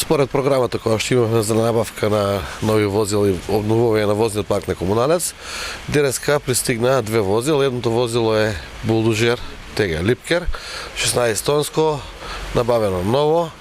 Според програмата која што имавме за набавка на нови возила и обновување на возниот парк на Комуналец, денеска пристигна две возила. Едното возило е булдожер тега Липкер, 16 тонско, набавено ново,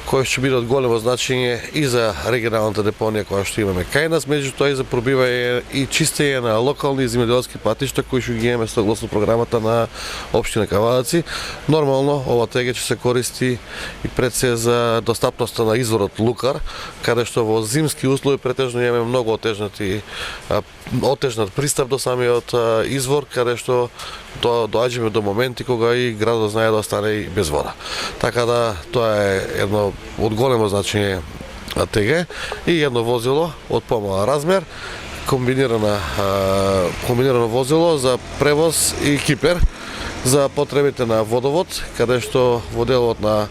кој ќе биде од големо значење и за регионалната депонија која што имаме кај нас, меѓутоа и за пробивање и чистење на локални земјоделски патишта кои што ги имаме согласно програмата на општина Кавадаци. Нормално ова тега ќе се користи и пред се за достапноста на изворот Лукар, каде што во зимски услови претежно имаме многу отежнат пристап до самиот извор, каде што доаѓаме до моменти кога и градот знае да остане и без вода. Така да тоа е едно од големо значење тега и едно возило од помала размер, комбинирано возило за превоз и кипер за потребите на водовод, каде што во делот на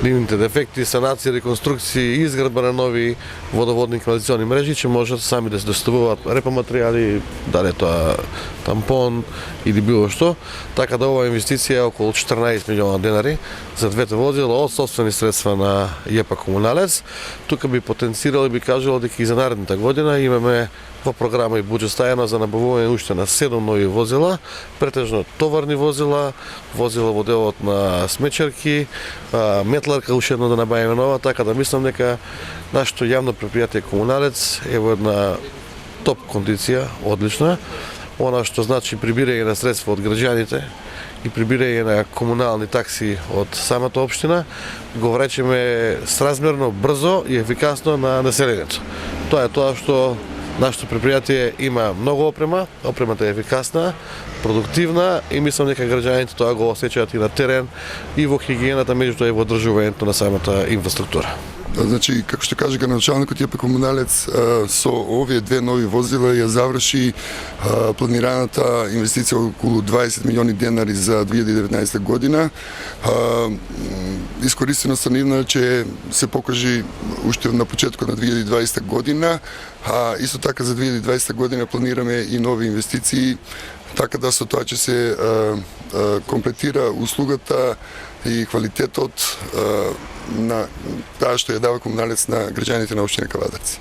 нивните дефекти, санација, реконструкции и изградба на нови водоводни канализациони мрежи ќе можат сами да се доставуваат репоматеријали, дали тоа тампон или било што. Така да ова инвестиција е околу 14 милиона денари за двете возила од собствени средства на ЈП Комуналец. Тука би потенцирал и би кажал дека и за наредната година имаме во програма и буџет стајано за набавување уште на 7 нови возила, претежно товарни возила, возила во делот на смечерки, метларка уште едно да набавиме нова, така да мислам дека нашето јавно предпријатие Комуналец е во една топ кондиција, одлична. Она што значи прибирање на средства од граѓаните и прибирање на комунални такси од самата општина, го врачеме сразмерно, брзо и ефикасно на населението. Тоа е тоа што нашето предпријатие има многу опрема, опремата е ефикасна, продуктивна и мислам дека граѓаните тоа го осеќаат и на терен и во хигиената, меѓутоа и во одржувањето на самата инфраструктура. Значи, како што кажа градоначалникот ЈП Комуналец, со овие две нови возила ја заврши планираната инвестиција околу 20 милиони денари за 2019 година. Искористеноста нивна ќе се покажи уште на почетокот на 2020 година, а исто така за 2020 година планираме и нови инвестиции, така да со тоа ќе се комплетира услугата и квалитетот на таа што ја дава Комуналец на граѓаните на општина Кавадарци.